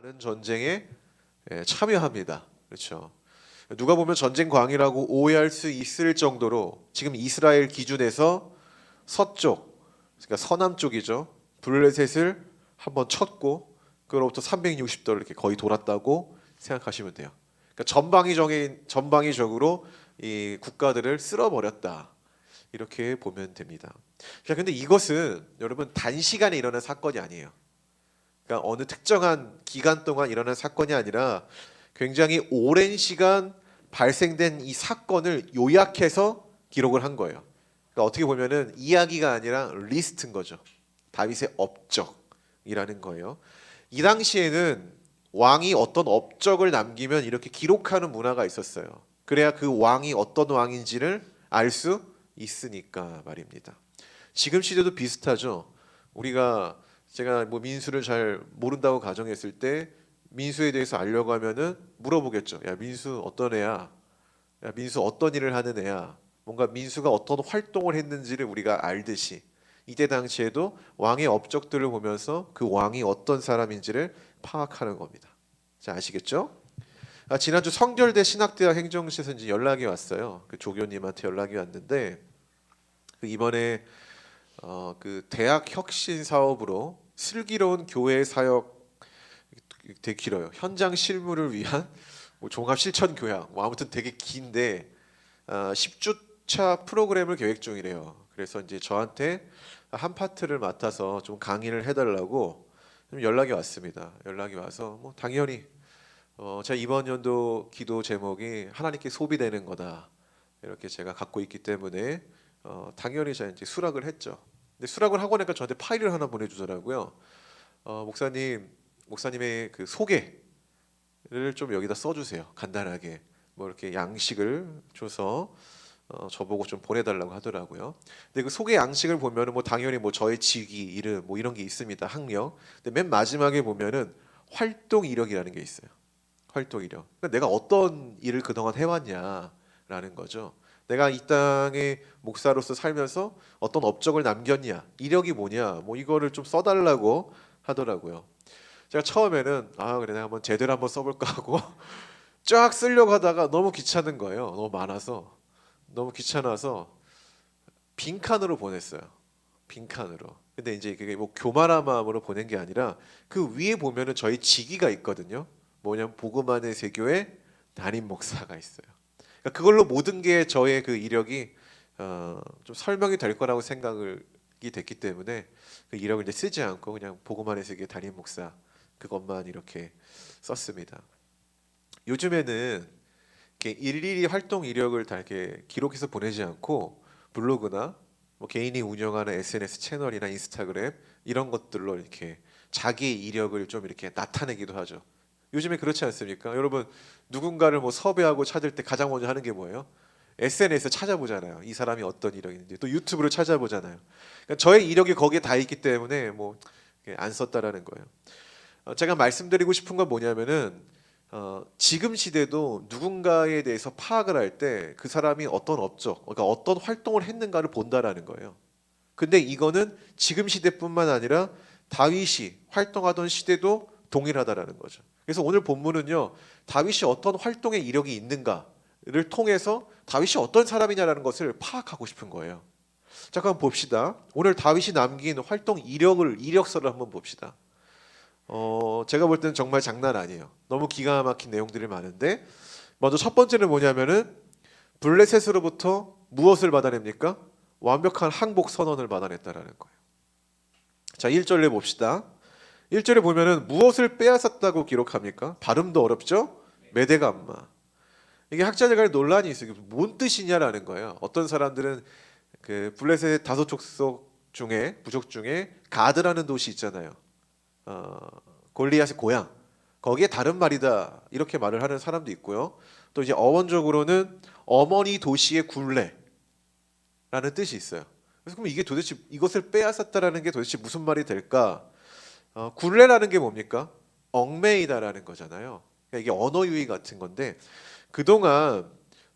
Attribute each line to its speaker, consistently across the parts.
Speaker 1: 많은 전쟁에 참여합니다. 그렇죠. 누가 보면 전쟁 광이라고 오해할 수 있을 정도로 지금 이스라엘 기준에서 서쪽, 그러니까 서남 쪽이죠. 블레셋을 한번 쳤고 그로부터 360도를 이렇게 거의 돌았다고 생각하시면 돼요. 그러니까 전방위적으로 이 국가들을 쓸어버렸다. 이렇게 보면 됩니다. 자, 근데 이것은 여러분 단시간에 일어난 사건이 아니에요. 그러니까 어느 특정한 기간 동안 일어난 사건이 아니라 굉장히 오랜 시간 발생된 이 사건을 요약해서 기록을 한 거예요. 그러니까 어떻게 보면은 이야기가 아니라 리스트인 거죠. 다윗의 업적이라는 거예요. 이 당시에는 왕이 어떤 업적을 남기면 이렇게 기록하는 문화가 있었어요. 그래야 그 왕이 어떤 왕인지를 알 수 있으니까 말입니다. 지금 시대도 비슷하죠. 제가 뭐 민수를 잘 모른다고 가정했을 때 민수에 대해서 알려고 하면은 물어보겠죠. 야, 민수 어떤 애야? 야, 민수 어떤 일을 하는 애야? 뭔가 민수가 어떤 활동을 했는지를 우리가 알듯이 이때 당시에도 왕의 업적들을 보면서 그 왕이 어떤 사람인지를 파악하는 겁니다. 자, 아시겠죠? 지난주 성결대 신학대학 행정실에서 이제 연락이 왔어요. 그 조교님한테 연락이 왔는데 이번에 그 대학 혁신 사업으로 슬기로운 교회 사역 되게 길어요. 현장 실무를 위한 뭐 종합 실천 교양. 뭐 아무튼 되게 긴데 10주차 프로그램을 계획 중이래요. 그래서 이제 저한테 한 파트를 맡아서 좀 강의를 해달라고 좀 연락이 왔습니다. 연락이 와서 뭐 당연히 제가 이번 연도 기도 제목이 하나님께 소비되는 거다. 이렇게 제가 갖고 있기 때문에 당연히 제가 이제 수락을 했죠. 근데 수락을 하고 나니까 저한테 파일을 하나 보내주더라고요. 목사님의 그 소개를 좀 여기다 써주세요. 간단하게 뭐 이렇게 양식을 줘서 저보고 좀 보내달라고 하더라고요. 근데 그 소개 양식을 보면은 뭐 당연히 뭐 저의 직위, 이름 뭐 이런 게 있습니다. 학력. 근데 맨 마지막에 보면은 활동 이력이라는 게 있어요. 활동 이력. 그러니까 내가 어떤 일을 그동안 해왔냐라는 거죠. 내가 이 땅의 목사로서 살면서 어떤 업적을 남겼냐, 이력이 뭐냐, 뭐 이거를 좀 써달라고 하더라고요. 제가 처음에는 그래 내가 한번 제대로 한번 써볼까 하고 쫙 쓰려고 하다가 너무 귀찮은 거예요. 너무 많아서 너무 귀찮아서 빈칸으로 보냈어요. 빈칸으로. 근데 이제 그게 뭐 교만한 마음으로 보낸 게 아니라 그 위에 보면은 저희 직위가 있거든요. 뭐냐면 복음안의 세교의 담임 목사가 있어요. 그러니까 그걸로 모든 게 저의 그 이력이 좀 설명이 될 거라고 생각이 됐기 때문에 그 이력을 이제 쓰지 않고 그냥 복음안의 세교의 담임 목사 그것만 이렇게 썼습니다. 요즘에는 이렇게 일일이 활동 이력을 다 이렇게 기록해서 보내지 않고 블로그나 뭐 개인이 운영하는 SNS 채널이나 인스타그램 이런 것들로 이렇게 자기 이력을 좀 이렇게 나타내기도 하죠. 요즘에 그렇지 않습니까? 여러분 누군가를 뭐 섭외하고 찾을 때 가장 먼저 하는 게 뭐예요? SNS 찾아보잖아요. 이 사람이 어떤 이력이 있는지 또 유튜브를 찾아보잖아요. 그러니까 저의 이력이 거기에 다 있기 때문에 뭐 안 썼다라는 거예요. 제가 말씀드리고 싶은 건 뭐냐면은 지금 시대도 누군가에 대해서 파악을 할 때 그 사람이 어떤 업적, 그러니까 어떤 활동을 했는가를 본다라는 거예요. 근데 이거는 지금 시대뿐만 아니라 다윗이 활동하던 시대도 동일하다라는 거죠. 그래서 오늘 본문은요, 다윗이 어떤 활동의 이력이 있는가를 통해서 다윗이 어떤 사람이냐라는 것을 파악하고 싶은 거예요. 잠깐 봅시다. 오늘 다윗이 남긴 활동 이력서를 한번 봅시다. 제가 볼 때는 정말 장난 아니에요. 너무 기가 막힌 내용들이 많은데 먼저 첫 번째는 뭐냐면은 블레셋으로부터 무엇을 받아냅니까? 완벽한 항복 선언을 받아냈다라는 거예요. 자, 1절에 봅시다. 1절에 보면은 무엇을 빼앗았다고 기록합니까? 발음도 어렵죠? 메데감마. 이게 학자들 간에 논란이 있어요. 뭔 뜻이냐라는 거예요. 어떤 사람들은 그 블레셋 다섯 족속 중에 부족 중에 가드라는 도시 있잖아요. 골리앗의 고향. 거기에 다른 말이다 이렇게 말을 하는 사람도 있고요. 또 이제 어원적으로는 어머니 도시의 굴레라는 뜻이 있어요. 그래서 그럼 이게 도대체 이것을 빼앗았다라는 게 도대체 무슨 말이 될까? 굴레라는 게 뭡니까? 얽매이다라는 거잖아요. 그러니까 이게 언어 유희 같은 건데 그동안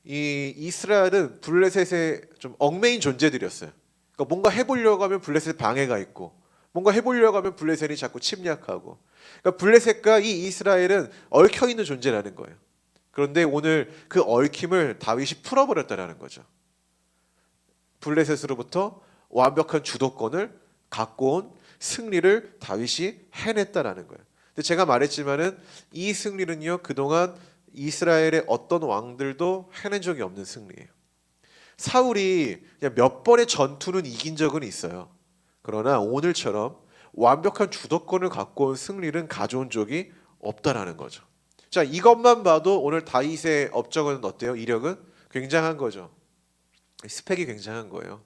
Speaker 1: 이 이스라엘은 블레셋에 좀 얽매인 존재들이었어요. 그러니까 뭔가 해보려고 하면 블레셋 방해가 있고 뭔가 해보려고 하면 블레셋이 자꾸 침략하고. 그러니까 블레셋과 이 이스라엘은 얽혀 있는 존재라는 거예요. 그런데 오늘 그 얽힘을 다윗이 풀어버렸다라는 거죠. 블레셋으로부터 완벽한 주도권을 갖고 온 승리를 다윗이 해냈다라는 거예요. 근데 제가 말했지만은 이 승리는요, 그동안 이스라엘의 어떤 왕들도 해낸 적이 없는 승리예요. 사울이 그냥 몇 번의 전투는 이긴 적은 있어요. 그러나 오늘처럼 완벽한 주도권을 갖고 온 승리는 가져온 적이 없다라는 거죠. 자, 이것만 봐도 오늘 다윗의 업적은 어때요? 이력은 굉장한 거죠. 스펙이 굉장한 거예요.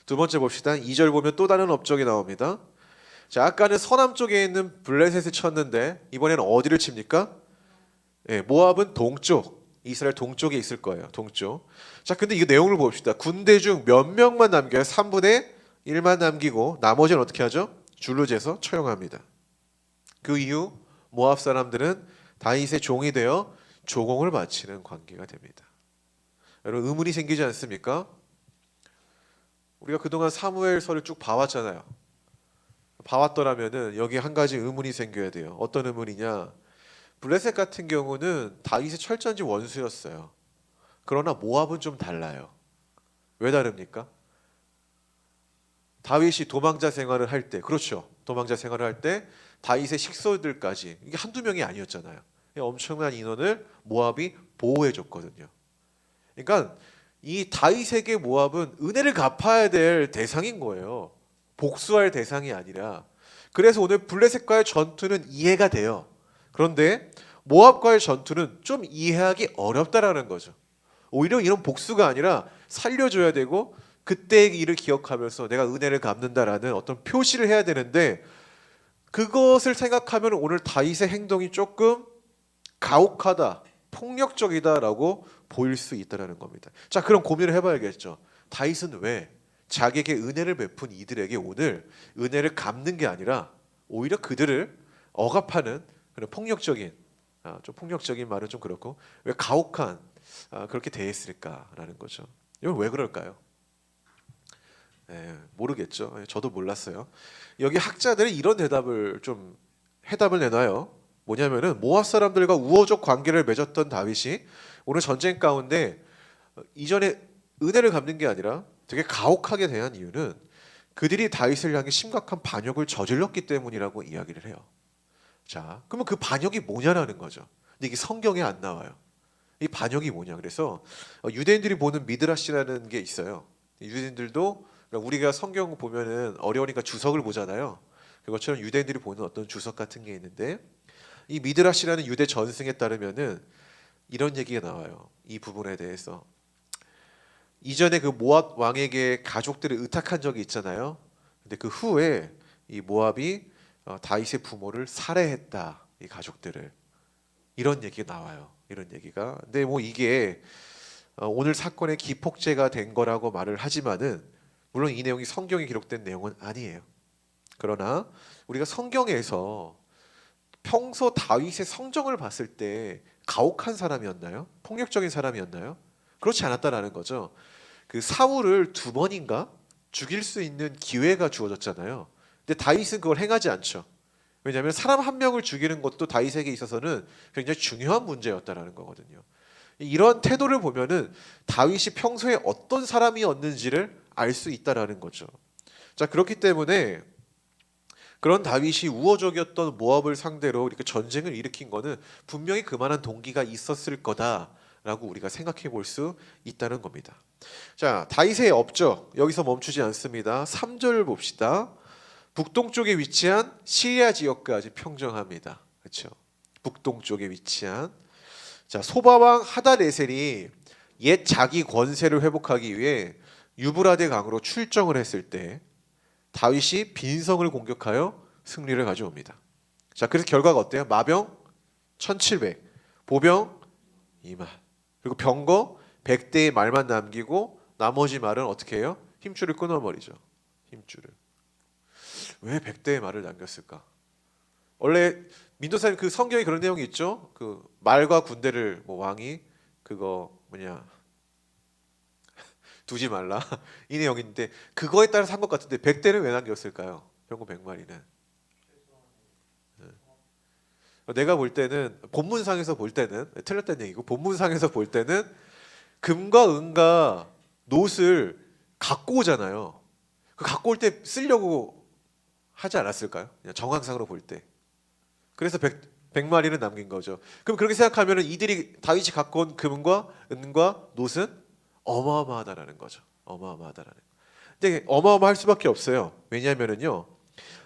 Speaker 1: 두 번째 봅시다. 2절 보면 또 다른 업적이 나옵니다. 자, 아까는 서남 쪽에 있는 블레셋을 쳤는데 이번에는 어디를 칩니까? 예, 모압은 동쪽, 이스라엘 동쪽에 있을 거예요. 동쪽. 자, 근데 이 내용을 봅시다. 군대 중 몇 명만 남겨요? 3분의 1만 남기고 나머지는 어떻게 하죠? 줄로 재서 처형합니다. 그 이후 모압 사람들은 다윗의 종이 되어 조공을 바치는 관계가 됩니다. 여러분, 의문이 생기지 않습니까? 우리가 그동안 사무엘서를 쭉 봐왔잖아요. 봐왔더라면은 여기 한 가지 의문이 생겨야 돼요. 어떤 의문이냐? 블레셋 같은 경우는 다윗의 철저한 원수였어요. 그러나 모압은 좀 달라요. 왜 다릅니까? 다윗이 도망자 생활을 할 때, 그렇죠. 도망자 생활을 할 때 다윗의 식소들까지, 이게 한두 명이 아니었잖아요. 엄청난 인원을 모압이 보호해 줬거든요. 그러니까 이 다윗에게 모압은 은혜를 갚아야 될 대상인 거예요. 복수할 대상이 아니라. 그래서 오늘 블레셋과의 전투는 이해가 돼요. 그런데 모압과의 전투는 좀 이해하기 어렵다라는 거죠. 오히려 이런 복수가 아니라 살려줘야 되고 그때의 일을 기억하면서 내가 은혜를 갚는다라는 어떤 표시를 해야 되는데, 그것을 생각하면 오늘 다윗의 행동이 조금 가혹하다, 폭력적이다라고 보일 수 있다는 겁니다. 자, 그럼 고민을 해봐야겠죠. 다윗은 왜 자기에게 은혜를 베푼 이들에게 오늘 은혜를 갚는 게 아니라 오히려 그들을 억압하는 그런 폭력적인, 좀 폭력적인 말은 좀 그렇고, 왜 가혹한 그렇게 대했을까라는 거죠. 이건 왜 그럴까요? 모르겠죠. 저도 몰랐어요. 여기 학자들이 이런 대답을 좀 해답을 내놔요. 뭐냐면은 모압 사람들과 우호적 관계를 맺었던 다윗이 오늘 전쟁 가운데 이전에 은혜를 갚는 게 아니라 되게 가혹하게 대한 이유는 그들이 다윗을 향해 심각한 반역을 저질렀기 때문이라고 이야기를 해요. 자, 그러면 그 반역이 뭐냐라는 거죠. 근데 이게 성경에 안 나와요. 이 반역이 뭐냐? 그래서 유대인들이 보는 미드라시라는 게 있어요. 유대인들도, 그러니까 우리가 성경 보면은 어려우니까 주석을 보잖아요. 그것처럼 유대인들이 보는 어떤 주석 같은 게 있는데, 이 미드라시라는 유대 전승에 따르면은 이런 얘기가 나와요. 이 부분에 대해서 이전에 그 모압 왕에게 가족들을 의탁한 적이 있잖아요. 근데 그 후에 이 모압이 다윗의 부모를 살해했다. 이 가족들을. 이런 얘기가 나와요. 이런 얘기가. 근데 뭐 이게 오늘 사건의 기폭제가 된 거라고 말을 하지만은 물론 이 내용이 성경에 기록된 내용은 아니에요. 그러나 우리가 성경에서 평소 다윗의 성정을 봤을 때 가혹한 사람이었나요? 폭력적인 사람이었나요? 그렇지 않았다라는 거죠. 그 사울을 두 번인가 죽일 수 있는 기회가 주어졌잖아요. 근데 다윗은 그걸 행하지 않죠. 왜냐하면 사람 한 명을 죽이는 것도 다윗에게 있어서는 굉장히 중요한 문제였다라는 거거든요. 이런 태도를 보면은 다윗이 평소에 어떤 사람이었는지를 알 수 있다라는 거죠. 자, 그렇기 때문에 그런 다윗이 우호적이었던 모압을 상대로 이렇게 전쟁을 일으킨 거는 분명히 그만한 동기가 있었을 거다라고 우리가 생각해 볼 수 있다는 겁니다. 자, 다윗의 업적 여기서 멈추지 않습니다. 3절 봅시다. 북동쪽에 위치한 시리아 지역까지 평정합니다. 그렇죠? 북동쪽에 위치한, 자, 소바왕 하닷에셀이 옛 자기 권세를 회복하기 위해 유브라데 강으로 출정을 했을 때 다윗이 빈성을 공격하여 승리를 가져옵니다. 자, 그래서 결과가 어때요? 마병 1700, 보병 2만, 그리고 병거 100대의 말만 남기고 나머지 말은 어떻게 해요? 힘줄을 끊어버리죠. 힘줄을. 왜 100대의 말을 남겼을까? 원래 민도사님 그 성경에 그런 내용이 있죠. 그 말과 군대를 뭐 왕이 그거 뭐냐 두지 말라 이 내용인데 그거에 따라서 한 것 같은데 100대를 왜 남겼을까요? 병거 100마리는. 내가 볼 때는 본문상에서 볼 때는 틀렸다는 얘기고 본문상에서 볼 때는 금과 은과 놋을 갖고 오잖아요. 그 갖고 올 때 쓰려고 하지 않았을까요? 그냥 정황상으로 볼 때. 그래서 100마리는 남긴 거죠. 그럼 그렇게 생각하면 이들이 다윗이 갖고 온 금과 은과 놋은 어마어마하다라는 거죠. 어마어마하다라는 거. 근데 어마어마할 수밖에 없어요. 왜냐하면은요.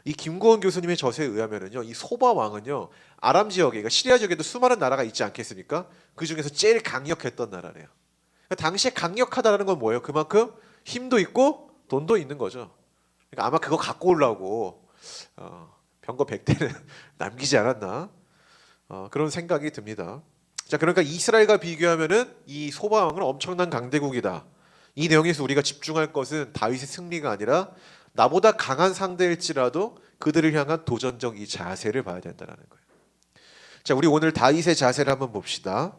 Speaker 1: 이 김고은 교수님의 저서에 의하면은요. 이 소바 왕은요. 아람 지역에 그러니까 시리아 지역에도 수많은 나라가 있지 않겠습니까? 그 중에서 제일 강력했던 나라래요. 그러니까 당시에 강력하다라는 건 뭐예요? 그만큼 힘도 있고 돈도 있는 거죠. 그러니까 아마 그거 갖고 오려고 병거 100대는 남기지 않았나 그런 생각이 듭니다. 자, 그러니까 이스라엘과 비교하면은 이 소바 왕은 엄청난 강대국이다. 이 내용에서 우리가 집중할 것은 다윗의 승리가 아니라 나보다 강한 상대일지라도 그들을 향한 도전적 이 자세를 봐야 된다는 거예요. 자, 우리 오늘 다윗의 자세를 한번 봅시다.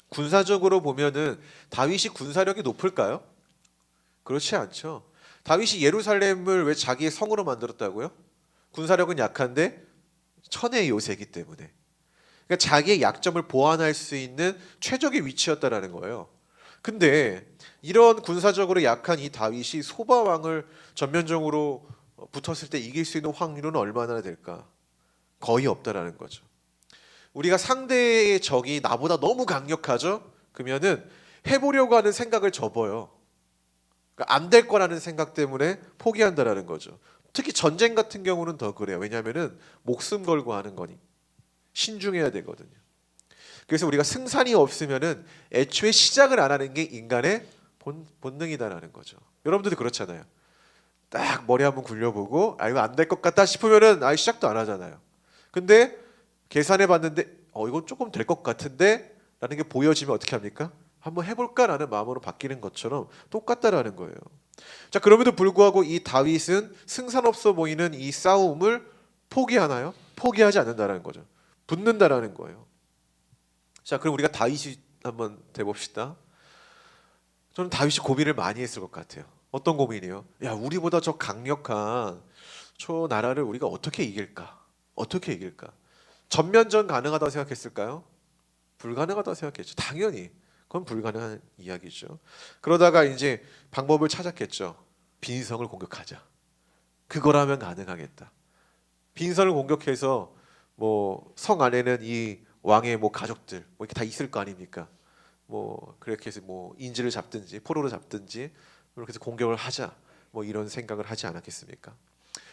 Speaker 1: 군사적으로 보면은 다윗이 군사력이 높을까요? 그렇지 않죠. 다윗이 예루살렘을 왜 자기의 성으로 만들었다고요? 군사력은 약한데 천의 요새이기 때문에. 그러니까 자기의 약점을 보완할 수 있는 최적의 위치였다라는 거예요. 근데 이런 군사적으로 약한 이 다윗이 소바 왕을 전면적으로 붙었을 때 이길 수 있는 확률은 얼마나 될까? 거의 없다라는 거죠. 우리가 상대의 적이 나보다 너무 강력하죠? 그러면은 해보려고 하는 생각을 접어요. 그러니까 안 될 거라는 생각 때문에 포기한다라는 거죠. 특히 전쟁 같은 경우는 더 그래요. 왜냐하면은 목숨 걸고 하는 거니 신중해야 되거든요. 그래서 우리가 승산이 없으면은 애초에 시작을 안 하는 게 인간의 본능이다라는 거죠. 여러분들도 그렇잖아요. 딱 머리 한번 굴려보고 이거 안 될 것 같다 싶으면은 시작도 안 하잖아요. 근데 계산해 봤는데 이건 조금 될 것 같은데 라는 게 보여지면 어떻게 합니까? 한번 해볼까라는 마음으로 바뀌는 것처럼 똑같다라는 거예요. 자, 그럼에도 불구하고 이 다윗은 승산 없어 보이는 이 싸움을 포기하나요? 포기하지 않는다라는 거죠. 붙는다라는 거예요. 자, 그럼 우리가 다윗이 한번 돼봅시다. 저는 다윗이 고민을 많이 했을 것 같아요. 어떤 고민이요? 야, 우리보다 저 강력한 저 나라를 우리가 어떻게 이길까? 어떻게 이길까? 전면전 가능하다고 생각했을까요? 불가능하다고 생각했죠. 당연히 그건 불가능한 이야기죠. 그러다가 이제 방법을 찾았겠죠. 빈성을 공격하자. 그거라면 가능하겠다. 빈성을 공격해서 뭐 성 안에는 이 왕의 뭐 가족들 뭐 이렇게 다 있을 거 아닙니까? 뭐 그렇게 해서 뭐 인질을 잡든지 포로를 잡든지 그렇게 해서 공격을 하자. 뭐 이런 생각을 하지 않았겠습니까?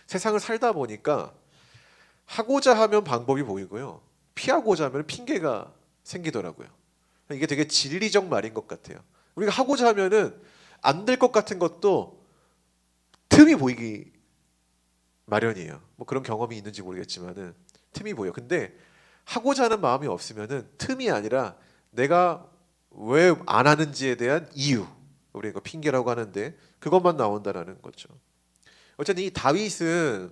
Speaker 1: 세상을 살다 보니까 하고자 하면 방법이 보이고요. 피하고자 하면 핑계가 생기더라고요. 이게 되게 진리적 말인 것 같아요. 우리가 하고자 하면은 안 될 것 같은 것도 틈이 보이기 마련이에요. 뭐 그런 경험이 있는지 모르겠지만은 틈이 보여. 근데 하고자 하는 마음이 없으면은 틈이 아니라 내가 왜 안 하는지에 대한 이유, 우리가 이거 핑계라고 하는데 그것만 나온다라는 거죠. 어쨌든 이 다윗은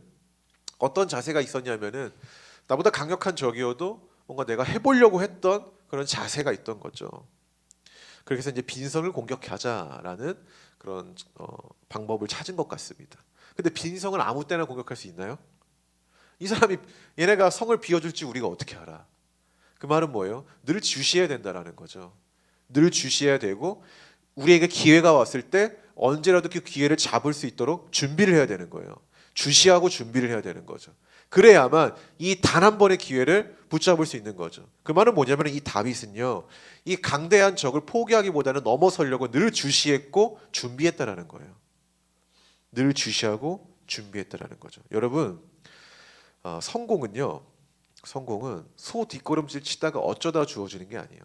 Speaker 1: 어떤 자세가 있었냐면은 나보다 강력한 적이어도 뭔가 내가 해보려고 했던 그런 자세가 있던 거죠. 그렇게 해서 이제 빈성을 공격하자라는 그런 방법을 찾은 것 같습니다. 근데 빈성을 아무 때나 공격할 수 있나요? 이 사람이 얘네가 성을 비워줄지 우리가 어떻게 알아? 그 말은 뭐예요? 늘 주시해야 된다라는 거죠. 늘 주시해야 되고 우리에게 기회가 왔을 때 언제라도 그 기회를 잡을 수 있도록 준비를 해야 되는 거예요. 주시하고 준비를 해야 되는 거죠. 그래야만 이 단 한 번의 기회를 붙잡을 수 있는 거죠. 그 말은 뭐냐면 이 다윗은요, 이 강대한 적을 포기하기보다는 넘어서려고 늘 주시했고 준비했다라는 거예요. 늘 주시하고 준비했다라는 거죠. 여러분, 성공은요, 성공은 소 뒷걸음질 치다가 어쩌다 주어지는 게 아니에요.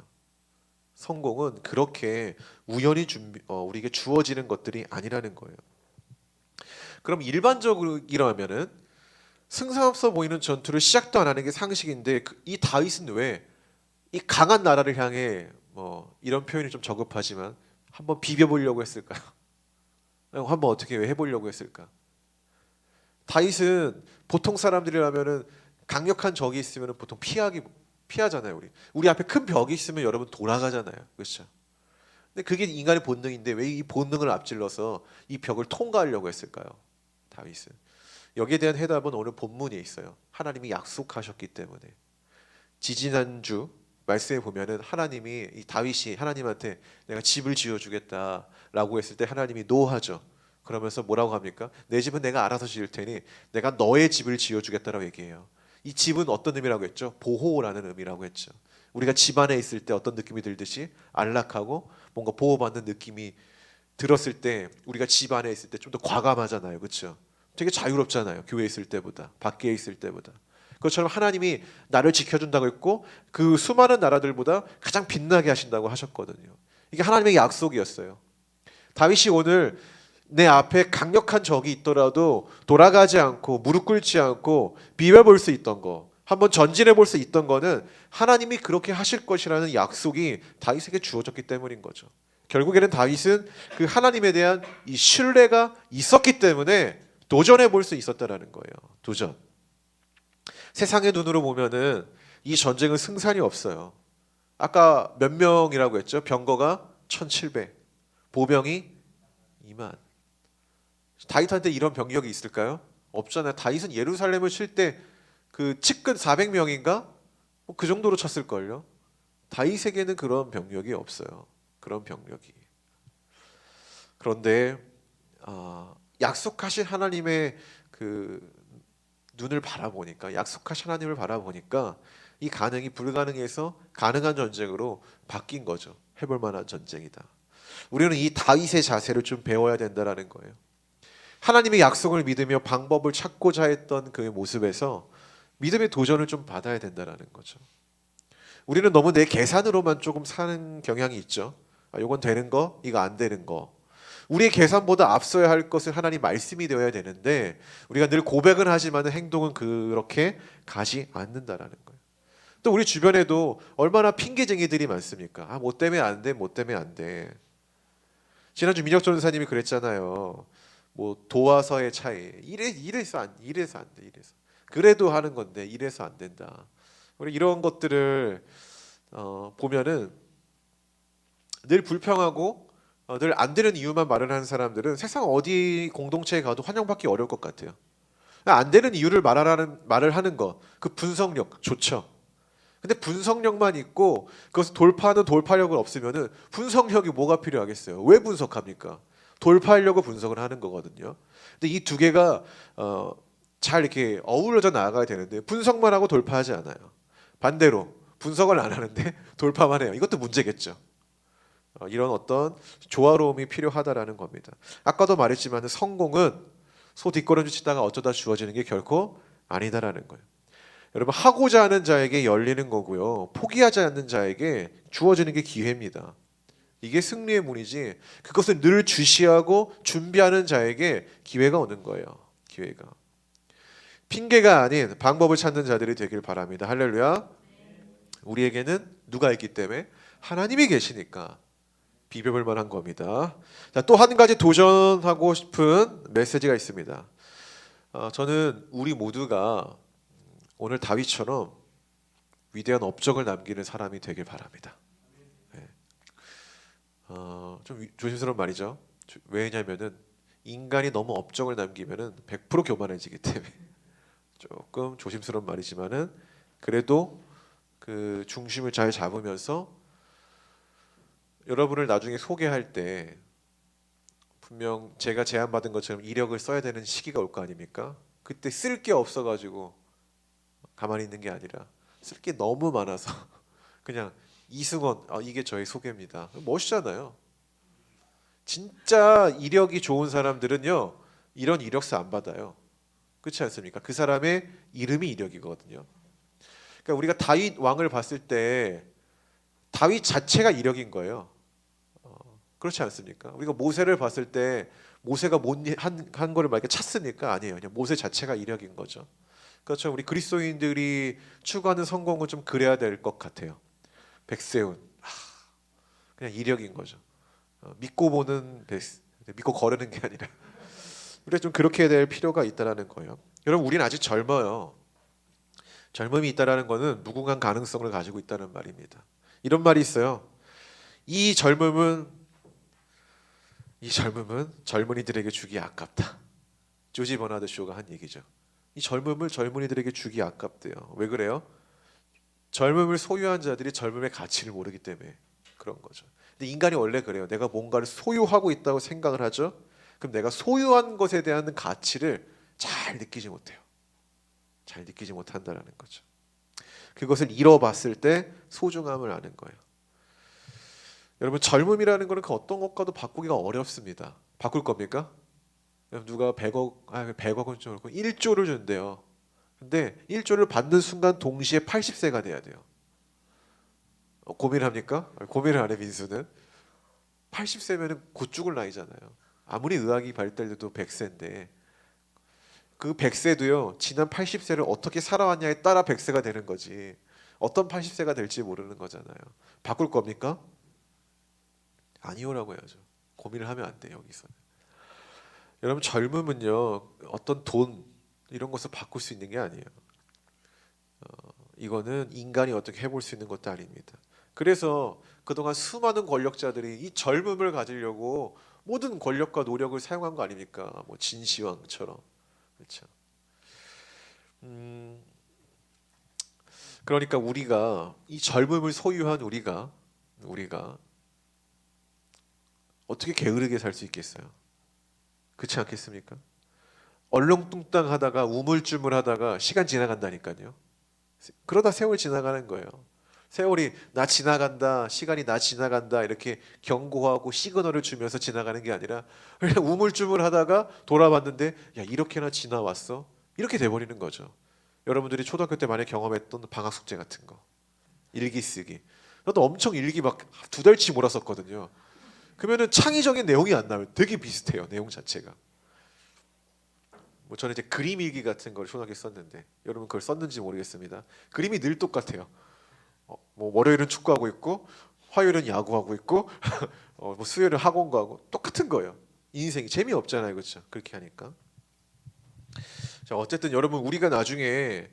Speaker 1: 성공은 그렇게 우연히 우리에게 주어지는 것들이 아니라는 거예요. 그럼 일반적으로라면은 승산 없어 보이는 전투를 시작도 안 하는 게 상식인데 이 다윗은 왜 이 강한 나라를 향해 뭐 이런 표현이 좀 저급하지만 한번 비벼보려고 했을까요? 한번 어떻게 왜 해보려고 했을까? 다윗은 보통 사람들이라면은 강력한 적이 있으면 보통 피하잖아요. 우리 앞에 큰 벽이 있으면 여러분 돌아가잖아요. 그렇죠? 근데 그게 인간의 본능인데 왜 이 본능을 앞질러서 이 벽을 통과하려고 했을까요? 다윗은 여기에 대한 해답은 오늘 본문에 있어요. 하나님이 약속하셨기 때문에. 지지난주 말씀에 보면은 하나님이 이 다윗이 하나님한테 내가 집을 지어주겠다라고 했을 때 하나님이 노하죠. 그러면서 뭐라고 합니까? 내 집은 내가 알아서 지을 테니 내가 너의 집을 지어주겠다라고 얘기해요. 이 집은 어떤 의미라고 했죠? 보호라는 의미라고 했죠. 우리가 집 안에 있을 때 어떤 느낌이 들듯이 안락하고 뭔가 보호받는 느낌이 들었을 때 우리가 집 안에 있을 때 좀 더 과감하잖아요. 그렇죠? 되게 자유롭잖아요. 교회에 있을 때보다 밖에 있을 때보다. 그것처럼 하나님이 나를 지켜준다고 했고 그 수많은 나라들보다 가장 빛나게 하신다고 하셨거든요. 이게 하나님의 약속이었어요. 다윗이 오늘 내 앞에 강력한 적이 있더라도 돌아가지 않고 무릎 꿇지 않고 비벼볼 수 있던 거, 한번 전진해 볼 수 있던 거는 하나님이 그렇게 하실 것이라는 약속이 다윗에게 주어졌기 때문인 거죠. 결국에는 다윗은 그 하나님에 대한 이 신뢰가 있었기 때문에 도전해 볼 수 있었다라는 거예요. 도전. 세상의 눈으로 보면은 이 전쟁은 승산이 없어요. 아까 몇 명이라고 했죠? 병거가 1700, 보병이 2만. 다윗한테 이런 병력이 있을까요? 없잖아요. 다윗은 예루살렘을 칠 때 그 측근 400명인가? 그 정도로 쳤을걸요. 다윗에게는 그런 병력이 없어요. 그런 병력이. 그런데 약속하신 하나님의 그 눈을 바라보니까 약속하신 하나님을 바라보니까 이 가능이 불가능해서 가능한 전쟁으로 바뀐 거죠. 해볼 만한 전쟁이다. 우리는 이 다윗의 자세를 좀 배워야 된다라는 거예요. 하나님의 약속을 믿으며 방법을 찾고자 했던 그 모습에서 믿음의 도전을 좀 받아야 된다라는 거죠. 우리는 너무 내 계산으로만 조금 사는 경향이 있죠. 이건 되는 거, 이거 안 되는 거. 우리의 계산보다 앞서야 할 것은 하나님 말씀이 되어야 되는데 우리가 늘 고백은 하지만 행동은 그렇게 가지 않는다라는 거예요. 또 우리 주변에도 얼마나 핑계쟁이들이 많습니까? 뭐 때문에 안 돼, 뭐 때문에 안 돼. 지난주 민혁 전사님이 그랬잖아요. 뭐 도와서의 차이. 이래서 안 돼, 이래서. 그래도 하는 건데 이래서 안 된다. 우리 이런 것들을 보면은 늘 불평하고 늘 안 되는 이유만 말을 하는 사람들은 세상 어디 공동체에 가도 환영받기 어려울 것 같아요. 안 되는 이유를 말을 하는 거, 그 분석력 좋죠. 근데 분석력만 있고 그것을 돌파하는 돌파력을 없으면은 분석력이 뭐가 필요하겠어요? 왜 분석합니까? 돌파하려고 분석을 하는 거거든요. 근데 이 두 개가 잘 이렇게 어우러져 나가야 되는데 분석만 하고 돌파하지 않아요. 반대로 분석을 안 하는데 돌파만 해요. 이것도 문제겠죠. 이런 어떤 조화로움이 필요하다라는 겁니다. 아까도 말했지만 성공은 소 뒷걸음질 치다가 어쩌다 주어지는 게 결코 아니다라는 거예요. 여러분 하고자 하는 자에게 열리는 거고요. 포기하지 않는 자에게 주어지는 게 기회입니다. 이게 승리의 문이지 그것을 늘 주시하고 준비하는 자에게 기회가 오는 거예요. 기회가. 핑계가 아닌 방법을 찾는 자들이 되길 바랍니다. 할렐루야. 우리에게는 누가 있기 때문에 하나님이 계시니까 비벼볼 만한 겁니다. 자, 또 한 가지 도전하고 싶은 메시지가 있습니다. 저는 우리 모두가 오늘 다윗처럼 위대한 업적을 남기는 사람이 되길 바랍니다. 네. 좀 조심스러운 말이죠. 왜냐면은 인간이 너무 업적을 남기면은 100% 교만해지기 때문에 조금 조심스러운 말이지만은 그래도 그 중심을 잘 잡으면서 여러분을 나중에 소개할 때 분명 제가 제안받은 것처럼 이력을 써야 되는 시기가 올 거 아닙니까? 그때 쓸 게 없어가지고 가만히 있는 게 아니라 쓸 게 너무 많아서 그냥 이승원 이게 저의 소개입니다. 멋있잖아요. 진짜 이력이 좋은 사람들은요 이런 이력서 안 받아요. 그렇지 않습니까? 그 사람의 이름이 이력이거든요. 그러니까 우리가 다윗 왕을 봤을 때 다윗 자체가 이력인 거예요. 그렇지 않습니까? 우리가 모세를 봤을 때 모세가 한 거를 막 이렇게 찾습니까? 아니에요. 그냥 모세 자체가 이력인 거죠. 그렇죠. 우리 그리스도인들이 추구하는 성공은 좀 그래야 될 것 같아요. 백세훈 그냥 이력인 거죠. 믿고 보는 믿고 거르는 게 아니라 우리가 좀 그렇게 될 필요가 있다라는 거예요. 여러분 우리는 아직 젊어요. 젊음이 있다라는 거는 무궁한 가능성을 가지고 있다는 말입니다. 이런 말이 있어요. 이 젊음은 젊은이들에게 주기 아깝다. 조지 버나드 쇼가 한 얘기죠. 이 젊음을 젊은이들에게 주기 아깝대요. 왜 그래요? 젊음을 소유한 자들이 젊음의 가치를 모르기 때문에 그런 거죠. 근데 인간이 원래 그래요. 내가 뭔가를 소유하고 있다고 생각을 하죠. 그럼 내가 소유한 것에 대한 가치를 잘 느끼지 못해요. 잘 느끼지 못한다라는 거죠. 그것을 잃어봤을 때 소중함을 아는 거예요. 여러분 젊음이라는 거는 그 어떤 것과도 바꾸기가 어렵습니다. 바꿀 겁니까? 누가 100억은 좀 그렇고 1조를 준대요. 근데 1조를 받는 순간 동시에 80세가 돼야 돼요. 고민합니까? 고민을 안 해 민수는. 80세면은 곧 죽을 나이잖아요. 아무리 의학이 발달돼도 100세인데 그 100세도요. 지난 80세를 어떻게 살아왔냐에 따라 100세가 되는 거지. 어떤 80세가 될지 모르는 거잖아요. 바꿀 겁니까? 아니오라고 해야죠. 고민을 하면 안 돼요, 여기서는. 여러분 젊음은요. 어떤 돈 이런 것을 바꿀 수 있는 게 아니에요. 이거는 인간이 어떻게 해볼 수 있는 것도 아닙니다. 그래서 그동안 수많은 권력자들이 이 젊음을 가지려고 모든 권력과 노력을 사용한 거 아닙니까? 뭐 진시황처럼. 그렇죠. 그러니까 우리가 이 젊음을 소유한 우리가 어떻게 게으르게 살 수 있겠어요? 그렇지 않겠습니까? 얼렁뚱땅하다가 우물쭈물하다가 시간 지나간다니까요. 그러다 세월 지나가는 거예요. 세월이 나 지나간다, 시간이 나 지나간다 이렇게 경고하고 시그널을 주면서 지나가는 게 아니라 그냥 우물쭈물하다가 돌아봤는데 야 이렇게나 지나왔어? 이렇게 돼버리는 거죠. 여러분들이 초등학교 때 많이 경험했던 방학 숙제 같은 거, 일기 쓰기. 나도 엄청 일기 막 2달치 몰았었거든요. 그러면은 창의적인 내용이 안 나와요. 되게 비슷해요, 내용 자체가. 뭐 저는 이제 그림 일기 같은 걸 초등학교에 썼는데 여러분 그걸 썼는지 모르겠습니다. 그림이 늘 똑같아요. 뭐 월요일은 축구하고 있고 화요일은 야구하고 있고 뭐 수요일은 학원 가고 똑같은 거예요. 인생이 재미없잖아요, 그렇죠? 그렇게 하니까. 자 어쨌든 여러분 우리가 나중에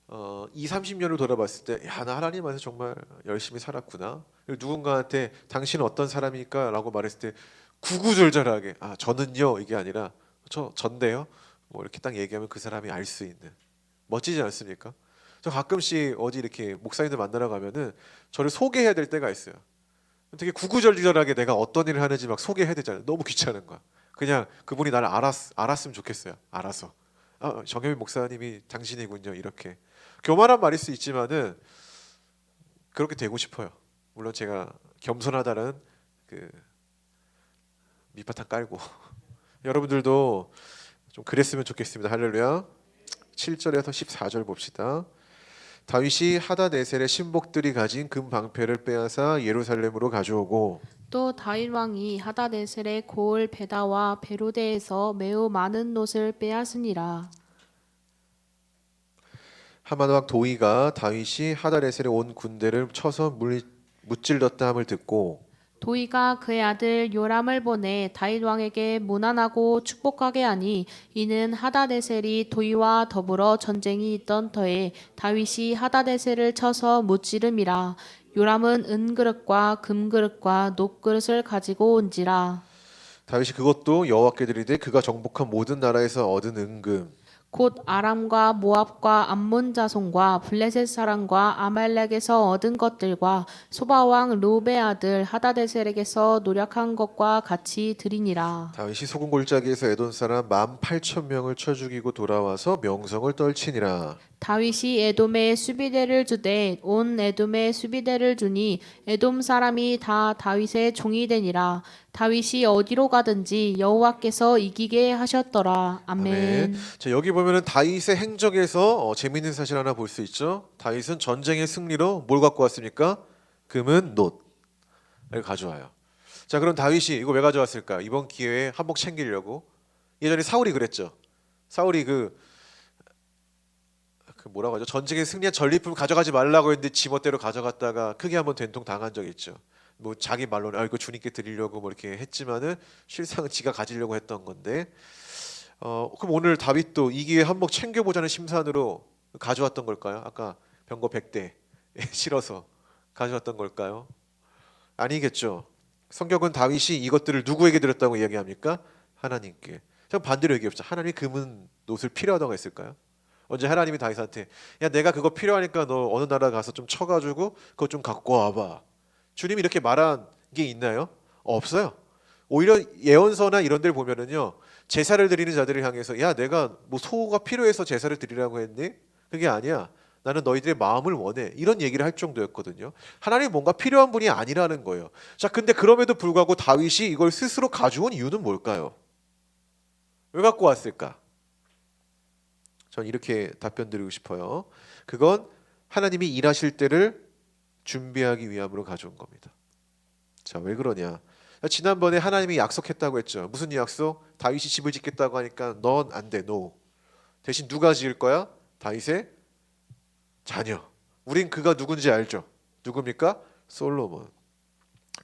Speaker 1: 2, 30년을 돌아봤을 때 야 나 하나님 안에서 정말 열심히 살았구나. 그리고 누군가한테 당신은 어떤 사람입니까? 라고 말했을 때 구구절절하게 아 저는요 이게 아니라 저 전데요. 뭐 이렇게 딱 얘기하면 그 사람이 알 수 있는 멋지지 않습니까? 저 가끔씩 어디 이렇게 목사님들 만나러 가면은 저를 소개해야 될 때가 있어요. 되게 구구절절하게 내가 어떤 일을 하는지 막 소개해야 되잖아요. 너무 귀찮은 거야. 그냥 그분이 나를 알았으면 좋겠어요. 알아서. 아, 정혜민 목사님이 당신이군요. 이렇게 교만한 말일 수 있지만은 그렇게 되고 싶어요. 물론 제가 겸손하다는 그 밑바탕 깔고 여러분들도 좀 그랬으면 좋겠습니다. 할렐루야. 7절에서 14절 봅시다. 다윗이 하다네셀의 신복들이 가진 금 방패를 빼앗아 예루살렘으로 가져오고
Speaker 2: 또 다윗 왕이 하다네셀의 고을 베다와 베로데에서 매우 많은 놋을 빼앗으니라.
Speaker 1: 하만 왕 도이가 다윗이 하다네셀의 온 군대를 쳐서 무찔렀다 함을 듣고
Speaker 2: 도이가 그의 아들 요람을 보내 다윗 왕에게 문안하고 축복하게 하니 이는 하다네셀이 도이와 더불어 전쟁이 있던 터에 다윗이 하다네셀을 쳐서 무찌름이라. 요람은 은그릇과 금그릇과 녹그릇을 가지고 온지라.
Speaker 1: 다윗이 그것도 여호와께 드리되 그가 정복한 모든 나라에서 얻은 은금
Speaker 2: 곧 아람과 모압과 암몬 자손과 블레셋 사람과 아말렉에서 얻은 것들과 소바 왕 루베 아들 하다데셀에게서 노력한 것과 같이 드리니라.
Speaker 1: 다윗이 소금 골짜기에서 에돔 사람 18,000명을 쳐 죽이고 돌아와서 명성을 떨치니라.
Speaker 2: 다윗이 에돔에 수비대를 주되 온 에돔에 수비대를 주니 에돔 사람이 다 다윗의 종이 되니라. 다윗이 어디로 가든지 여호와께서 이기게 하셨더라.
Speaker 1: 아멘.
Speaker 2: 아멘.
Speaker 1: 자 여기 보면은 다윗의 행적에서 재미있는 사실 하나 볼 수 있죠. 다윗은 전쟁의 승리로 뭘 갖고 왔습니까? 금은 놋을 가져와요. 자 그럼 다윗이 이거 왜 가져왔을까? 이번 기회에 한몫 챙기려고. 예전에 사울이 그랬죠. 사울이 그 뭐라고 하죠? 전쟁에 승리한 전리품 가져가지 말라고 했는데 지멋대로 가져갔다가 크게 한번 된통 당한 적이 있죠. 뭐 자기 말로는 이거 주님께 드리려고 뭐 이렇게 했지만은 실상은 지가 가지려고 했던 건데 그럼 오늘 다윗도 이 기회에 한몫 챙겨보자는 심산으로 가져왔던 걸까요? 아까 병거 100대 실어서 가져왔던 걸까요? 아니겠죠. 성경은 다윗이 이것들을 누구에게 드렸다고 이야기합니까? 하나님께. 참 반대로 얘기해보자. 하나님이 금은 노술 필요하다고 했을까요? 언제 하나님이 다윗한테 야 내가 그거 필요하니까 너 어느 나라 가서 좀 쳐가지고 그거 좀 갖고 와봐. 주님이 이렇게 말한 게 있나요? 없어요. 오히려 예언서나 이런 데를 보면은요 제사를 드리는 자들을 향해서 야 내가 뭐 소가 필요해서 제사를 드리라고 했니? 그게 아니야. 나는 너희들의 마음을 원해. 이런 얘기를 할 정도였거든요. 하나님 뭔가 필요한 분이 아니라는 거예요. 자, 근데 그럼에도 불구하고 다윗이 이걸 스스로 가져온 이유는 뭘까요? 왜 갖고 왔을까? 전 이렇게 답변 드리고 싶어요. 그건 하나님이 일하실 때를 준비하기 위함으로 가져온 겁니다. 자, 왜 그러냐? 지난번에 하나님이 약속했다고 했죠. 무슨 약속? 다윗이 집을 짓겠다고 하니까 넌 안 돼, no. 대신 누가 지을 거야? 다윗의 자녀. 우린 그가 누군지 알죠? 누굽니까? 솔로몬.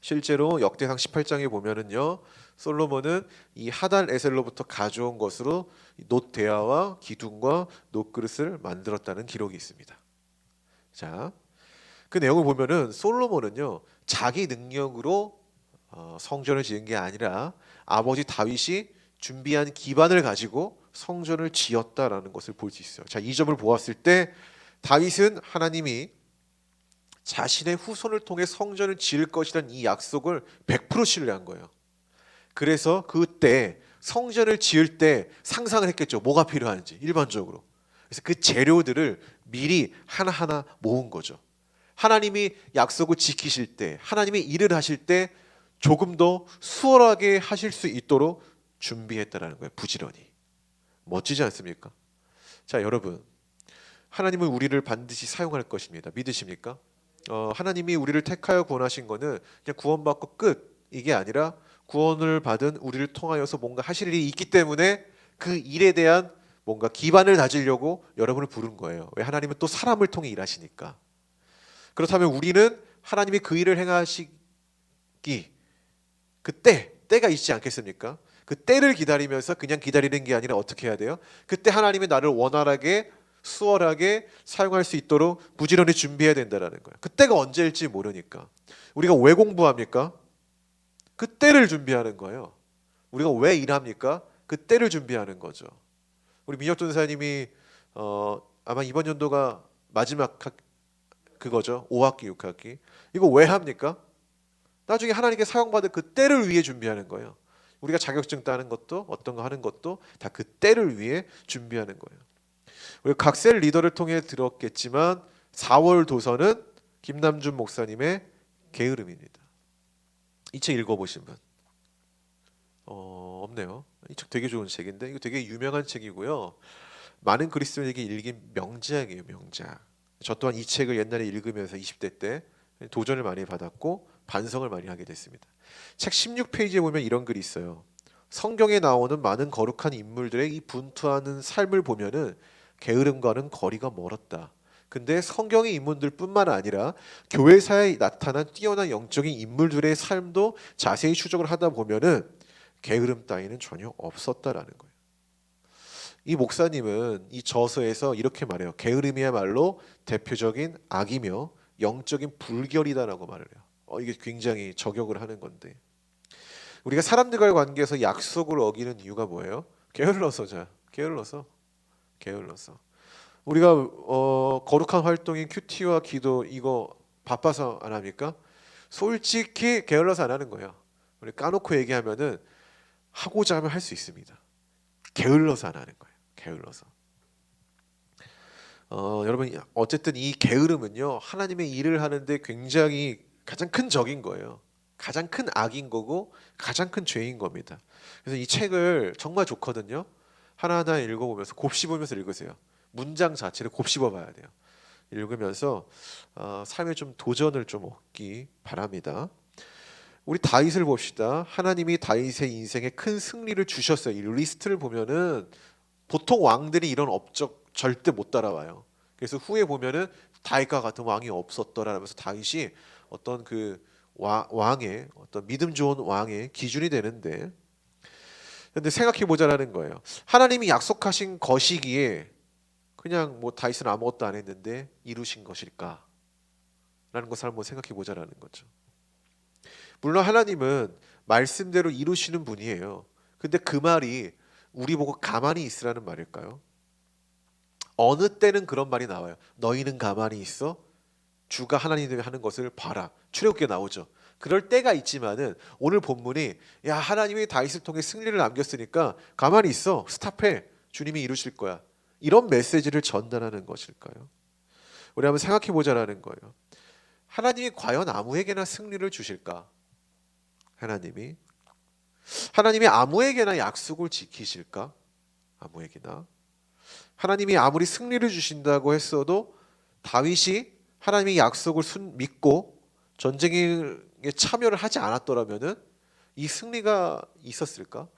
Speaker 1: 실제로 역대상 18장에 보면은요, 솔로몬은 이 하단 에셀로부터 가져온 것으로 놋 대야와 기둥과 놋그릇을 만들었다는 기록이 있습니다. 자, 그 내용을 보면은 솔로몬은요, 자기 능력으로 성전을 지은 게 아니라 아버지 다윗이 준비한 기반을 가지고 성전을 지었다라는 것을 볼 수 있어요. 자, 이 점을 보았을 때 다윗은 하나님이 자신의 후손을 통해 성전을 지을 것이라는 이 약속을 100% 신뢰한 거예요. 그래서 그때 성전을 지을 때 상상을 했겠죠. 뭐가 필요한지 일반적으로. 그래서 그 재료들을 미리 하나하나 모은 거죠. 하나님이 약속을 지키실 때, 하나님이 일을 하실 때 조금 더 수월하게 하실 수 있도록 준비했다라는 거예요. 부지런히. 멋지지 않습니까? 자, 여러분. 하나님은 우리를 반드시 사용할 것입니다. 믿으십니까? 하나님이 우리를 택하여 구원하신 거는 그냥 구원받고 끝 이게 아니라 구원을 받은 우리를 통하여서 뭔가 하실 일이 있기 때문에 그 일에 대한 뭔가 기반을 다지려고 여러분을 부른 거예요. 왜? 하나님은 또 사람을 통해 일하시니까. 그렇다면 우리는 하나님이 그 일을 행하시기 때가 있지 않겠습니까? 그 때를 기다리면서 그냥 기다리는 게 아니라 어떻게 해야 돼요? 그때 하나님이 나를 원활하게 수월하게 사용할 수 있도록 부지런히 준비해야 된다는 거예요. 그때가 언제일지 모르니까. 우리가 왜 공부합니까? 그때를 준비하는 거예요. 우리가 왜 일합니까? 그때를 준비하는 거죠. 우리 민혁 전사님이 아마 이번 연도가 마지막 그거죠. 5학기, 6학기. 이거 왜 합니까? 나중에 하나님께 사용받을 그 때를 위해 준비하는 거예요. 우리가 자격증 따는 것도 어떤 거 하는 것도 다 그 때를 위해 준비하는 거예요. 우리 각셀 리더를 통해 들었겠지만 4월 도서는 김남준 목사님의 게으름입니다. 이 책 읽어보신 분? 없네요. 이 책 되게 좋은 책인데 이거 되게 유명한 책이고요. 많은 그리스도인에게 읽긴 명작이에요. 명작. 저 또한 이 책을 옛날에 읽으면서 20대 때 도전을 많이 받았고 반성을 많이 하게 됐습니다. 책 16페이지에 보면 이런 글이 있어요. 성경에 나오는 많은 거룩한 인물들의 이 분투하는 삶을 보면은 게으름과는 거리가 멀었다. 근데 성경의 인물들뿐만 아니라 교회사에 나타난 뛰어난 영적인 인물들의 삶도 자세히 추적을 하다 보면은 게으름 따위는 전혀 없었다라는 거예요. 이 목사님은 이 저서에서 이렇게 말해요. 게으름이야말로 대표적인 악이며 영적인 불결이다라고 말을 해요. 이게 굉장히 저격을 하는 건데 우리가 사람들과의 관계에서 약속을 어기는 이유가 뭐예요? 게을러서자. 게을러서. 우리가 거룩한 활동인 큐티와 기도 이거 바빠서 안 합니까? 솔직히 게을러서 안 하는 거예요. 우리 까놓고 얘기하면은 하고자 하면 할 수 있습니다. 게을러서 안 하는 거예요. 게을러서. 여러분 어쨌든 이 게으름은요 하나님의 일을 하는데 굉장히 가장 큰 적인 거예요. 가장 큰 악인 거고 가장 큰 죄인 겁니다. 그래서 이 책을 정말 좋거든요. 하나하나 읽어보면서 곱씹으면서 읽으세요. 문장 자체를 곱씹어 봐야 돼요. 읽으면서 삶에 좀 도전을 좀 얻기 바랍니다. 우리 다윗을 봅시다. 하나님이 다윗의 인생에 큰 승리를 주셨어요. 이 리스트를 보면은 보통 왕들이 이런 업적 절대 못 따라와요. 그래서 후에 보면은 다윗과 같은 왕이 없었더라면서 다윗이 어떤 그 왕의 어떤 믿음 좋은 왕의 기준이 되는데, 근데 생각해 보자라는 거예요. 하나님이 약속하신 것이기에 그냥 뭐 다윗은 아무것도 안 했는데 이루신 것일까? 라는 것을 한번 생각해 보자라는 거죠. 물론 하나님은 말씀대로 이루시는 분이에요. 근데 그 말이 우리 보고 가만히 있으라는 말일까요? 어느 때는 그런 말이 나와요. 너희는 가만히 있어? 주가 하나님이 하는 것을 봐라. 출애굽기에 나오죠. 그럴 때가 있지만은 오늘 본문이 야 하나님이 다윗을 통해 승리를 남겼으니까 가만히 있어. 스탑해. 주님이 이루실 거야. 이런 메시지를 전달하는 것일까요? 우리 한번 생각해 보자라는 거예요. 하나님이 과연 아무에게나 승리를 주실까? 하나님이 아무에게나 약속을 지키실까? 아무에게나. 하나님이 아무리 승리를 주신다고 했어도 다윗이 하나님의 약속을 믿고 전쟁에 참여를 하지 않았더라면은 이 승리가 있었을까?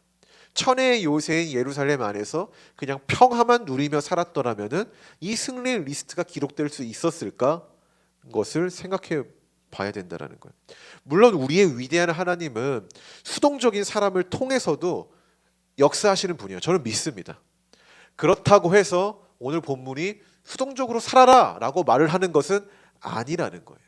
Speaker 1: 천혜의 요새인 예루살렘 안에서 그냥 평화만 누리며 살았더라면은 이 승리의 리스트가 기록될 수 있었을까? 것을 생각해 봐야 된다라는 거예요. 물론 우리의 위대한 하나님은 수동적인 사람을 통해서도 역사하시는 분이에요. 저는 믿습니다. 그렇다고 해서 오늘 본문이 수동적으로 살아라 라고 말을 하는 것은 아니라는 거예요.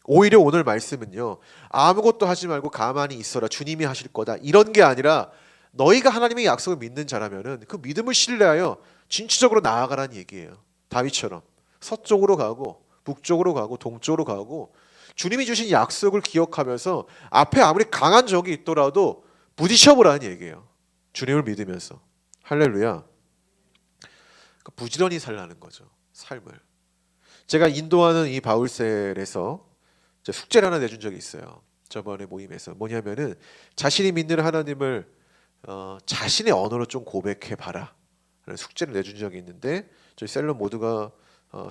Speaker 1: 오히려 오늘 말씀은요, 아무것도 하지 말고 가만히 있어라, 주님이 하실 거다, 이런 게 아니라 너희가 하나님의 약속을 믿는 자라면은 그 믿음을 신뢰하여 진취적으로 나아가라는 얘기예요. 다윗처럼 서쪽으로 가고 북쪽으로 가고 동쪽으로 가고 주님이 주신 약속을 기억하면서 앞에 아무리 강한 적이 있더라도 부딪혀보라는 얘기예요. 주님을 믿으면서. 할렐루야. 부지런히 살라는 거죠. 삶을. 제가 인도하는 이 바울셀에서 숙제를 하나 내준 적이 있어요. 저번에 모임에서. 뭐냐면은 자신이 믿는 하나님을 자신의 언어로 좀 고백해 봐라 라는 숙제를 내준 적이 있는데, 저희 셀럽 모두가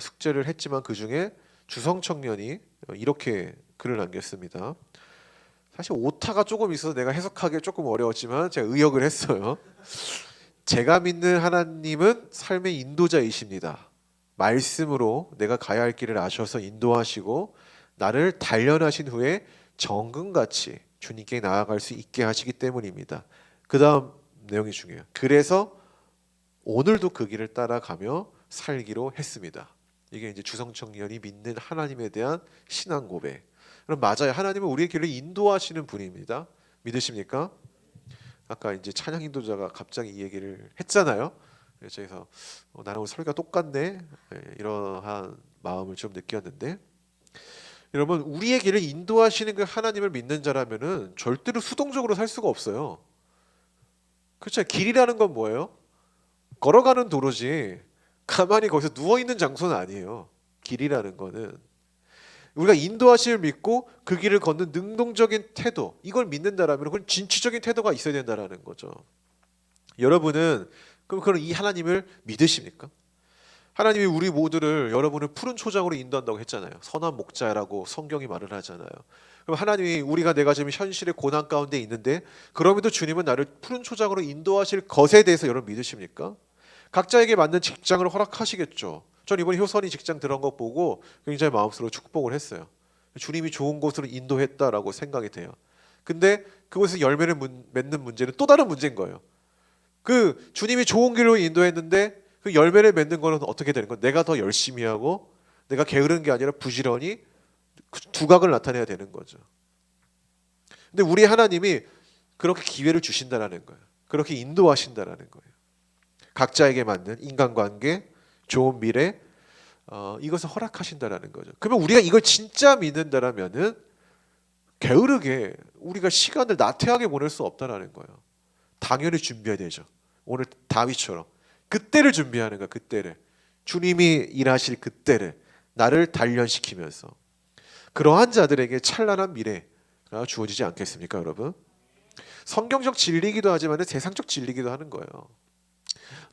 Speaker 1: 숙제를 했지만 그 중에 주성 청년이 이렇게 글을 남겼습니다. 사실 오타가 조금 있어서 내가 해석하기 조금 어려웠지만 제가 의역을 했어요. 제가 믿는 하나님은 삶의 인도자이십니다. 말씀으로 내가 가야 할 길을 아셔서 인도하시고 나를 단련하신 후에 정금같이 주님께 나아갈 수 있게 하시기 때문입니다. 그 다음 내용이 중요해요. 그래서 오늘도 그 길을 따라가며 살기로 했습니다. 이게 이제 주성청년이 믿는 하나님에 대한 신앙 고백. 그럼 맞아요. 하나님은 우리의 길을 인도하시는 분입니다. 믿으십니까? 아까 이제 찬양 인도자가 갑자기 이 얘기를 했잖아요. 그래서 나랑 설교가 똑같네, 이러한 마음을 좀 느꼈는데, 여러분 우리의 길을 인도하시는 그 하나님을 믿는 자라면은 절대로 수동적으로 살 수가 없어요. 그렇죠? 길이라는 건 뭐예요? 걸어가는 도로지 가만히 거기서 누워있는 장소는 아니에요. 길이라는 거는 우리가 인도하심을 믿고 그 길을 걷는 능동적인 태도, 이걸 믿는다라면 그건 진취적인 태도가 있어야 된다라는 거죠. 여러분은 그럼 이 하나님을 믿으십니까? 하나님이 우리 모두를, 여러분을 푸른 초장으로 인도한다고 했잖아요. 선한 목자라고 성경이 말을 하잖아요. 그럼 하나님이 내가 지금 현실의 고난 가운데 있는데 그럼에도 주님은 나를 푸른 초장으로 인도하실 것에 대해서 여러분 믿으십니까? 각자에게 맞는 직장을 허락하시겠죠. 전 이번에 효선이 직장 들어간 거 보고 굉장히 마음속으로 축복을 했어요. 주님이 좋은 곳으로 인도했다라고 생각이 돼요. 근데 그곳에서 열매를 맺는 문제는 또 다른 문제인 거예요. 그 주님이 좋은 길로 인도했는데 그 열매를 맺는 거는 어떻게 되는 거예요? 내가 더 열심히 하고 내가 게으른 게 아니라 부지런히 두각을 나타내야 되는 거죠. 근데 우리 하나님이 그렇게 기회를 주신다라는 거예요. 그렇게 인도하신다라는 거예요. 각자에게 맞는 인간관계, 좋은 미래, 이것을 허락하신다라는 거죠. 그러면 우리가 이걸 진짜 믿는다라면은 게으르게 우리가 시간을 나태하게 보낼 수 없다라는 거예요. 당연히 준비해야 되죠. 오늘 다윗처럼 그때를 준비하는 거야. 그때를, 주님이 일하실 그때를 나를 단련시키면서 그러한 자들에게 찬란한 미래가 주어지지 않겠습니까, 여러분? 성경적 진리이기도 하지만 세상적 진리이기도 하는 거예요.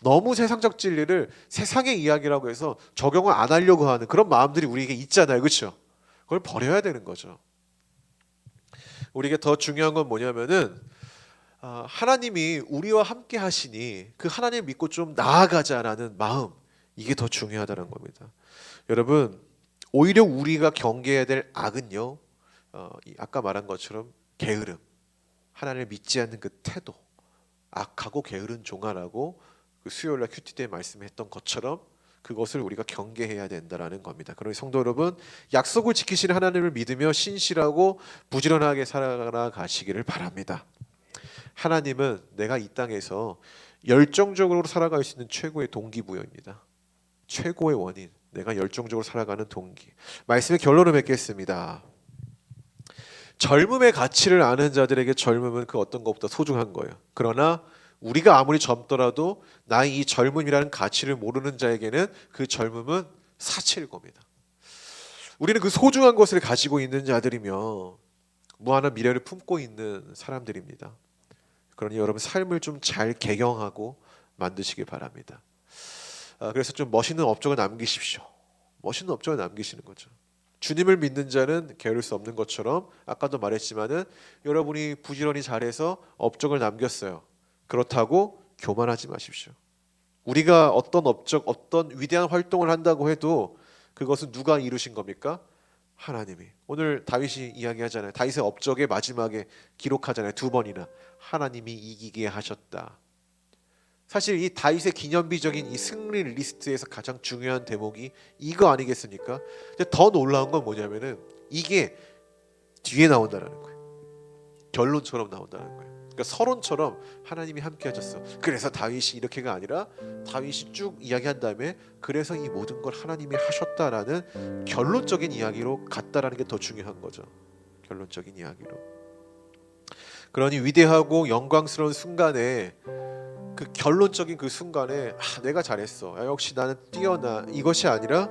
Speaker 1: 너무 세상적 진리를 세상의 이야기라고 해서 적용을 안 하려고 하는 그런 마음들이 우리에게 있잖아요, 그렇죠? 그걸 버려야 되는 거죠. 우리에게 더 중요한 건 뭐냐면은 하나님이 우리와 함께 하시니 그 하나님을 믿고 좀 나아가자라는 마음, 이게 더 중요하다는 겁니다. 여러분, 오히려 우리가 경계해야 될 악은요, 아까 말한 것처럼 게으름, 하나님을 믿지 않는 그 태도, 악하고 게으른 종아라고 그 수요일날 큐티 때 말씀했던 것처럼 그것을 우리가 경계해야 된다라는 겁니다. 그러니 성도 여러분, 약속을 지키시는 하나님을 믿으며 신실하고 부지런하게 살아가시기를 바랍니다. 하나님은 내가 이 땅에서 열정적으로 살아갈 수 있는 최고의 동기부여입니다. 최고의 원인, 내가 열정적으로 살아가는 동기. 말씀의 결론을 맺겠습니다. 젊음의 가치를 아는 자들에게 젊음은 그 어떤 것보다 소중한 거예요. 그러나 우리가 아무리 젊더라도 나의 이 젊음이라는 가치를 모르는 자에게는 그 젊음은 사치일 겁니다. 우리는 그 소중한 것을 가지고 있는 자들이며 무한한 미래를 품고 있는 사람들입니다. 그러니 여러분 삶을 좀 잘 개경하고 만드시길 바랍니다. 그래서 좀 멋있는 업적을 남기십시오. 멋있는 업적을 남기시는 거죠. 주님을 믿는 자는 게으를 수 없는 것처럼 아까도 말했지만은 여러분이 부지런히 잘해서 업적을 남겼어요. 그렇다고 교만하지 마십시오. 우리가 어떤 업적, 어떤 위대한 활동을 한다고 해도 그것은 누가 이루신 겁니까? 하나님이. 오늘 다윗이 이야기하잖아요. 다윗의 업적의 마지막에 기록하잖아요. 2번이나 하나님이 이기게 하셨다. 사실 이 다윗의 기념비적인 이 승리 리스트에서 가장 중요한 대목이 이거 아니겠습니까? 근데 더 놀라운 건 뭐냐면은 이게 뒤에 나온다는 거예요. 결론처럼 나온다는 거예요. 그러니까 서론처럼 하나님이 함께 하셨어. 그래서 다윗이 이렇게가 아니라 다윗이 쭉 이야기한 다음에 그래서 이 모든 걸 하나님이 하셨다라는 결론적인 이야기로 갔다라는 게 더 중요한 거죠. 결론적인 이야기로. 그러니 위대하고 영광스러운 순간에 그 결론적인 그 순간에 내가 잘했어. 역시 나는 뛰어나. 이것이 아니라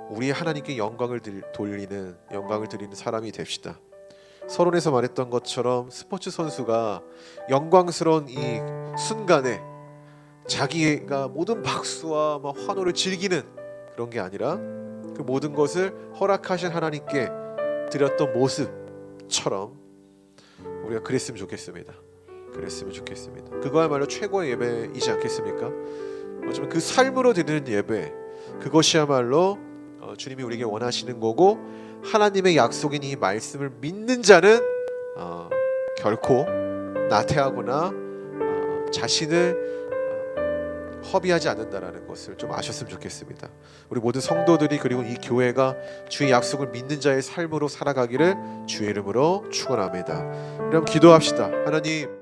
Speaker 1: 우리 하나님께 영광을 드리는 사람이 됩시다. 서론에서 말했던 것처럼 스포츠 선수가 영광스러운 이 순간에 자기가 모든 박수와 막 환호를 즐기는 그런 게 아니라 그 모든 것을 허락하신 하나님께 드렸던 모습처럼 우리가 그랬으면 좋겠습니다. 그거야말로 최고의 예배이지 않겠습니까? 어쩌면 그 삶으로 드리는 예배, 그것이야말로 주님이 우리에게 원하시는 거고, 하나님의 약속인 이 말씀을 믿는 자는 결코 나태하거나 자신을 허비하지 않는다라는 것을 좀 아셨으면 좋겠습니다. 우리 모든 성도들이 그리고 이 교회가 주의 약속을 믿는 자의 삶으로 살아가기를 주의 이름으로 축원합니다. 그럼 기도합시다. 하나님.